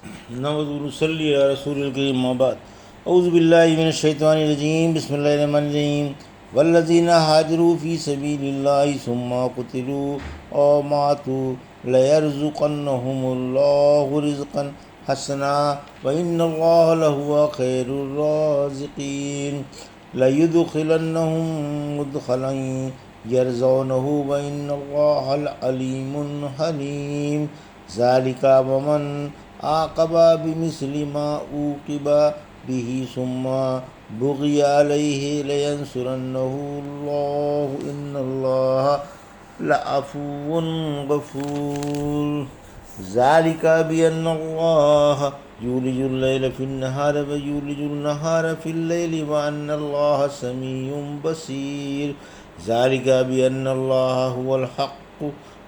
نحمد و نصلی علی رسول الکریم اما بعد اعوذ باللہ من الشیطان الرجیم بسم اللہ الرحمن الرحیم والذین ہاجروا فی سبیل اللہ ثم قتلوا او ماتوا لیرزقنہم اللہ رزقا حسنا وإن اللہ لہو خیر الرازقین لیدخلنہم مدخلا یرزونہ وإن اللہ علیم حلیم ذالک ومن عاقب بمثل ما عوقب به ثم بغي عليه لينصرنه الله إن الله لعفو غفور ذلك بأن الله يولج الليل في النهار ويولج النهار في الليل وأن الله سميع بصير ذلك بأن الله هو الحق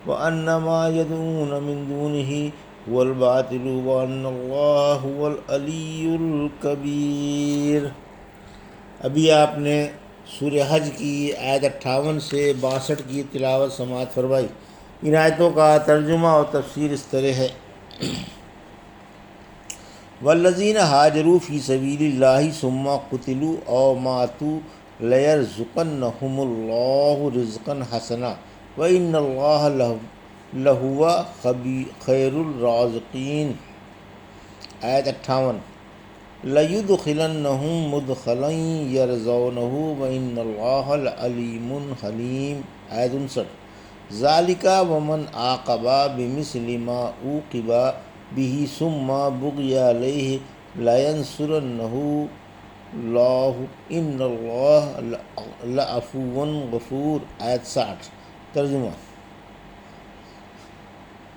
وأن ما يدعون من دونه والباطل وان اللہ هو العلی الکبیر۔ ابھی آپ نے سورہ حج کی آیت 58 سے 62 کی تلاوت سماعت فرمائی۔ ان آیتوں کا ترجمہ اور تفسیر اس طرح ہے: والذین ہاجروا فی سبیل اللہ ثم قتلوا او ماتوا لیرزقنہم اللہ رزقا حسنا وإن اللہ لہو خیر الرازقین۔ آیت 58 لیدخلنہم مدخلا یرزونہ وإن اللہ علیم حلیم۔ آیت 59 ذالک ومن عاقب بمثل ما عوقب به ثم بغی علیہ لینصرنہ اللہ ان اللہ لعفو غفور۔ آیت 60 ترجمہ: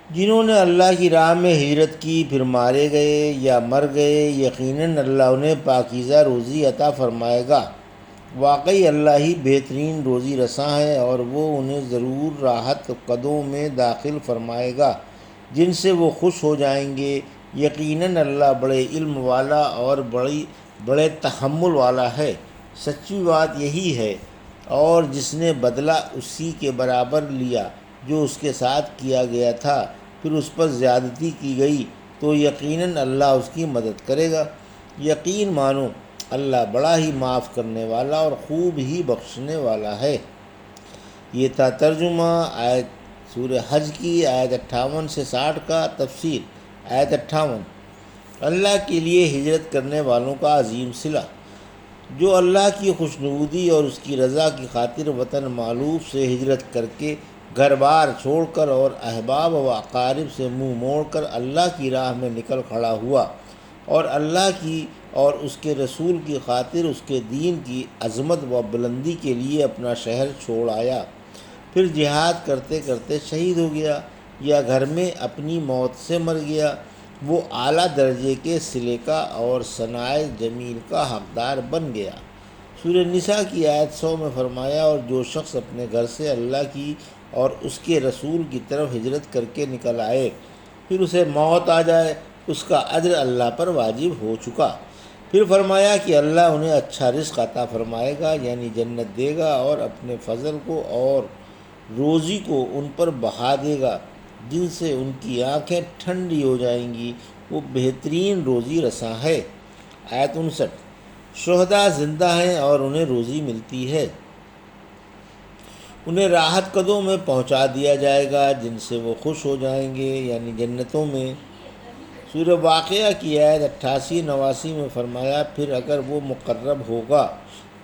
جنہوں نے اللہ کی راہ میں ہجرت کی پھر مارے گئے یا مر گئے، یقیناً اللہ انہیں پاکیزہ روزی عطا فرمائے گا۔ واقعی اللہ ہی بہترین روزی رساں ہے اور وہ انہیں ضرور راحت قدوں میں داخل فرمائے گا جن سے وہ خوش ہو جائیں گے۔ یقیناً اللہ بڑے علم والا اور بڑے تحمل والا ہے۔ سچی بات یہی ہے، اور جس نے بدلہ اسی کے برابر لیا جو اس کے ساتھ کیا گیا تھا پھر اس پر زیادتی کی گئی تو یقیناً اللہ اس کی مدد کرے گا۔ یقین مانو اللہ بڑا ہی معاف کرنے والا اور خوب ہی بخشنے والا ہے۔ یہ تھا ترجمہ آیت سورہ حج کی آیت 58 سے 60 کا۔ تفسیر: آیت 58 اللہ کے لیے ہجرت کرنے والوں کا عظیم صلہ۔ جو اللہ کی خوشنودی اور اس کی رضا کی خاطر وطن مألوف سے ہجرت کر کے گھر بار چھوڑ کر اور احباب و اقارب سے منہ موڑ کر اللہ کی راہ میں نکل کھڑا ہوا اور اللہ کی اور اس کے رسول کی خاطر اس کے دین کی عظمت و بلندی کے لیے اپنا شہر چھوڑ آیا، پھر جہاد کرتے کرتے شہید ہو گیا یا گھر میں اپنی موت سے مر گیا، وہ اعلیٰ درجے کے صلے کا اور ثنائے جمیل کا حقدار بن گیا۔ سورہ نساء کی آیت 100 میں فرمایا: اور جو شخص اپنے گھر سے اللہ کی اور اس کے رسول کی طرف ہجرت کر کے نکل آئے پھر اسے موت آ جائے اس کا اجر اللہ پر واجب ہو چکا۔ پھر فرمایا کہ اللہ انہیں اچھا رزق عطا فرمائے گا، یعنی جنت دے گا، اور اپنے فضل کو اور روزی کو ان پر بہا دے گا جن سے ان کی آنکھیں ٹھنڈی ہو جائیں گی، وہ بہترین روزی رساں ہے۔ آیت 59 شہداء زندہ ہیں اور انہیں روزی ملتی ہے، انہیں راحت قدوں میں پہنچا دیا جائے گا جن سے وہ خوش ہو جائیں گے، یعنی جنتوں میں۔ سورہ واقعہ کی آیت 88-89 میں فرمایا: پھر اگر وہ مقرب ہوگا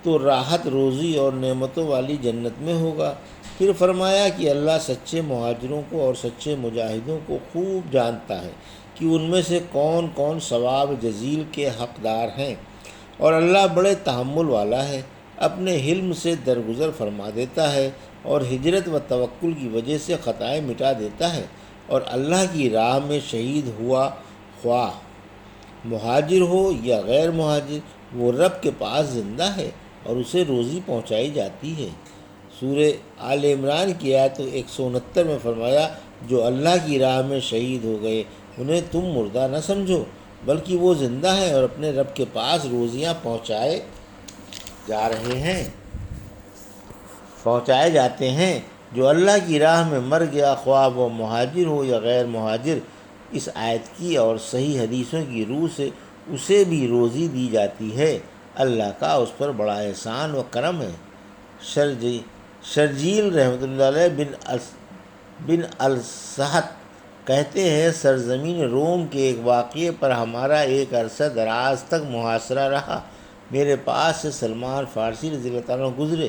تو راحت روزی اور نعمتوں والی جنت میں ہوگا۔ پھر فرمایا کہ اللہ سچے مہاجروں کو اور سچے مجاہدوں کو خوب جانتا ہے کہ ان میں سے کون کون ثواب جزیل کے حقدار ہیں، اور اللہ بڑے تحمل والا ہے، اپنے حلم سے درگزر فرما دیتا ہے اور ہجرت و توکل کی وجہ سے خطائیں مٹا دیتا ہے، اور اللہ کی راہ میں شہید ہوا خواہ مہاجر ہو یا غیر مہاجر وہ رب کے پاس زندہ ہے اور اسے روزی پہنچائی جاتی ہے۔ سورہ آل عمران کی آیت 169 میں فرمایا: جو اللہ کی راہ میں شہید ہو گئے انہیں تم مردہ نہ سمجھو بلکہ وہ زندہ ہیں اور اپنے رب کے پاس روزیاں پہنچائے جاتے ہیں۔ جو اللہ کی راہ میں مر گیا خواہ وہ مہاجر ہو یا غیر مہاجر اس آیت کی اور صحیح حدیثوں کی روح سے اسے بھی روزی دی جاتی ہے۔ اللہ کا اس پر بڑا احسان و کرم ہے۔ شرجیل رحمۃ اللہ علیہ بن الصحت کہتے ہیں، سرزمین روم کے ایک واقعے پر ہمارا ایک عرصہ دراز تک محاصرہ رہا۔ میرے پاس سے سلمان فارسی رضی اللہ تعالیٰ عنہ گزرے۔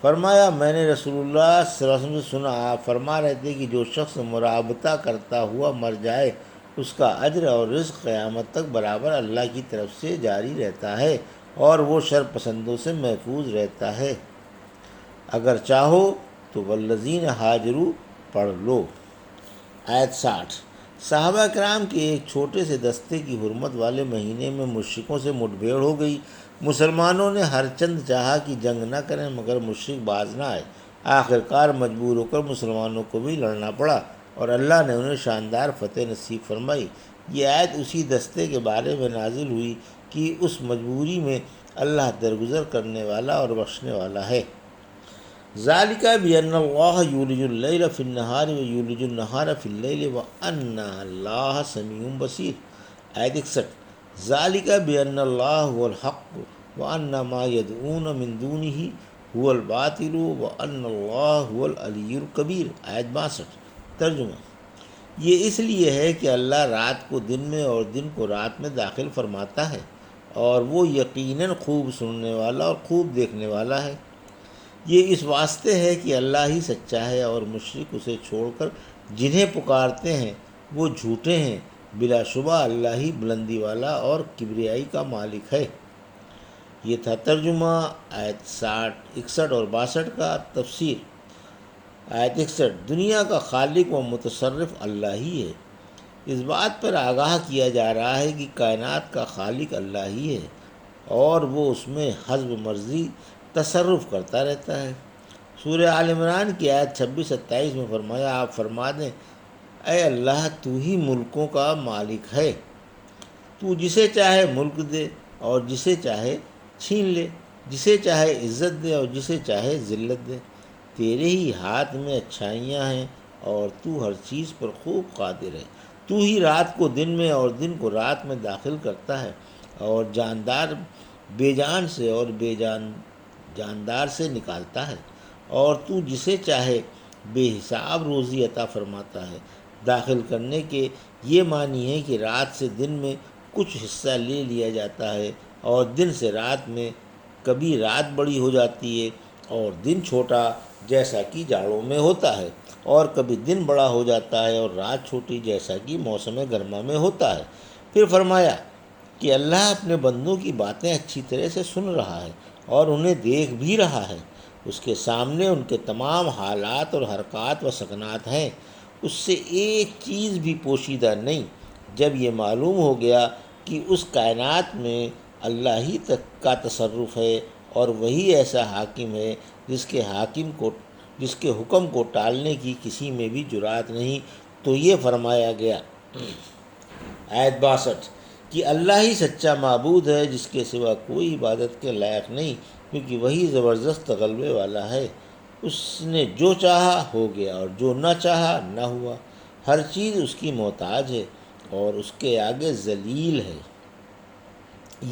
فرمایا، میں نے رسول اللہ صلی اللہ علیہ وسلم سے سنا، آپ فرما رہے تھے کہ جو شخص مرابطہ کرتا ہوا مر جائے اس کا اجر اور رزق قیامت تک برابر اللہ کی طرف سے جاری رہتا ہے اور وہ شر پسندوں سے محفوظ رہتا ہے۔ اگر چاہو تو والذین ہاجروا پڑھ لو۔ آیت 60۔ صحابہ کرام کے ایک چھوٹے سے دستے کی حرمت والے مہینے میں مشرکوں سے مٹبھیڑ ہو گئی۔ مسلمانوں نے ہر چند چاہا کہ جنگ نہ کریں مگر مشرک باز نہ آئے۔ آخر کار مجبور ہو کر مسلمانوں کو بھی لڑنا پڑا اور اللہ نے انہیں شاندار فتح نصیب فرمائی۔ یہ آیت اسی دستے کے بارے میں نازل ہوئی کہ اس مجبوری میں اللہ درگزر کرنے والا اور بخشنے والا ہے۔ ذالک بأن اللہ یولج اللیل فی النہار ویولج النہار فی اللیل وأن اللہ سمیع بصیر۔ آیت 61۔ ذالک بأن اللہ هو الحق وأن ما يدعون من دونه هو الباطل وأن اللہ هو العلی الکبیر۔ آیت 62۔ ترجمہ: یہ اس لیے ہے کہ اللہ رات کو دن میں اور دن کو رات میں داخل فرماتا ہے اور وہ یقیناً خوب سننے والا اور خوب دیکھنے والا ہے۔ یہ اس واسطے ہے کہ اللہ ہی سچا ہے اور مشرک اسے چھوڑ کر جنہیں پکارتے ہیں وہ جھوٹے ہیں۔ بلا شبہ اللہ ہی بلندی والا اور کبریائی کا مالک ہے۔ یہ تھا ترجمہ آیت 61 اور 62 کا۔ تفسیر۔ آیت 61۔ دنیا کا خالق و متصرف اللہ ہی ہے۔ اس بات پر آگاہ کیا جا رہا ہے کہ کائنات کا خالق اللہ ہی ہے اور وہ اس میں حسب مرضی تصرف کرتا رہتا ہے۔ سورہ آل عمران کی آیت 26-27 میں فرمایا، آپ فرما دیں، اے اللہ تو ہی ملکوں کا مالک ہے، تو جسے چاہے ملک دے اور جسے چاہے چھین لے، جسے چاہے عزت دے اور جسے چاہے ذلت دے، تیرے ہی ہاتھ میں اچھائیاں ہیں اور تو ہر چیز پر خوب قادر ہے۔ تو ہی رات کو دن میں اور دن کو رات میں داخل کرتا ہے اور جاندار بے جان سے اور بے جاندار سے نکالتا ہے، اور تو جسے چاہے بے حساب روزی عطا فرماتا ہے۔ داخل کرنے کے یہ معنی ہے کہ رات سے دن میں کچھ حصہ لے لیا جاتا ہے اور دن سے رات میں کبھی رات بڑی ہو جاتی ہے اور دن چھوٹا جیسا کہ جاڑوں میں ہوتا ہے، اور کبھی دن بڑا ہو جاتا ہے اور رات چھوٹی جیسا کہ موسم گرما میں ہوتا ہے۔ پھر فرمایا کہ اللہ اپنے بندوں کی باتیں اچھی طرح سے سن رہا ہے اور انہیں دیکھ بھی رہا ہے۔ اس کے سامنے ان کے تمام حالات اور حرکات و سکنات ہیں، اس سے ایک چیز بھی پوشیدہ نہیں۔ جب یہ معلوم ہو گیا کہ اس کائنات میں اللہ ہی تک کا تصرف ہے اور وہی ایسا حاکم ہے جس کے حکم کو ٹالنے کی کسی میں بھی جرأت نہیں، تو یہ فرمایا گیا۔ آیت 62 کہ اللہ ہی سچا معبود ہے جس کے سوا کوئی عبادت کے لائق نہیں، کیونکہ وہی زبردست غلبے والا ہے۔ اس نے جو چاہا ہو گیا اور جو نہ چاہا نہ ہوا۔ ہر چیز اس کی محتاج ہے اور اس کے آگے ذلیل ہے۔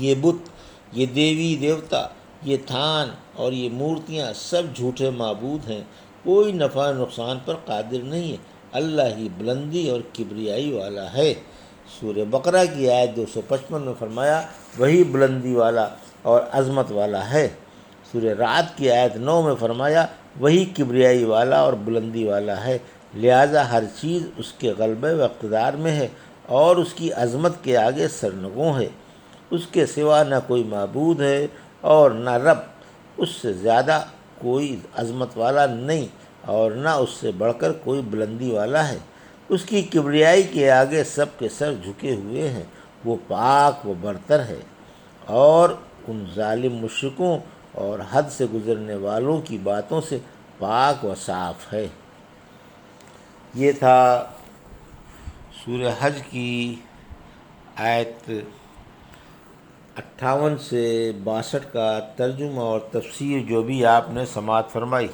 یہ بت، یہ دیوی دیوتا، یہ تھان اور یہ مورتیاں سب جھوٹے معبود ہیں، کوئی نفع نقصان پر قادر نہیں ہے۔ اللہ ہی بلندی اور کبریائی والا ہے۔ سورہ بقرہ کی آیت 255 میں فرمایا، وہی بلندی والا اور عظمت والا ہے۔ سورہ رعد کی آیت 9 میں فرمایا، وہی کبریائی والا اور بلندی والا ہے، لہٰذا ہر چیز اس کے غلبے و اقتدار میں ہے اور اس کی عظمت کے آگے سرنگوں ہے۔ اس کے سوا نہ کوئی معبود ہے اور نہ رب، اس سے زیادہ کوئی عظمت والا نہیں اور نہ اس سے بڑھ کر کوئی بلندی والا ہے۔ اس کی کبریائی کے آگے سب کے سر جھکے ہوئے ہیں، وہ پاک و برتر ہے اور ان ظالم مشرکوں اور حد سے گزرنے والوں کی باتوں سے پاک و صاف ہے۔ یہ تھا سورہ حج کی آیت 58 سے 62 کا ترجمہ اور تفسیر جو بھی آپ نے سماعت فرمائی۔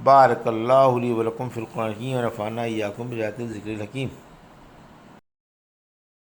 بارک اللہ لی و لکم فی القرآن الحکیم ونفعنا وإیاکم بآیات الذکر الحکیم۔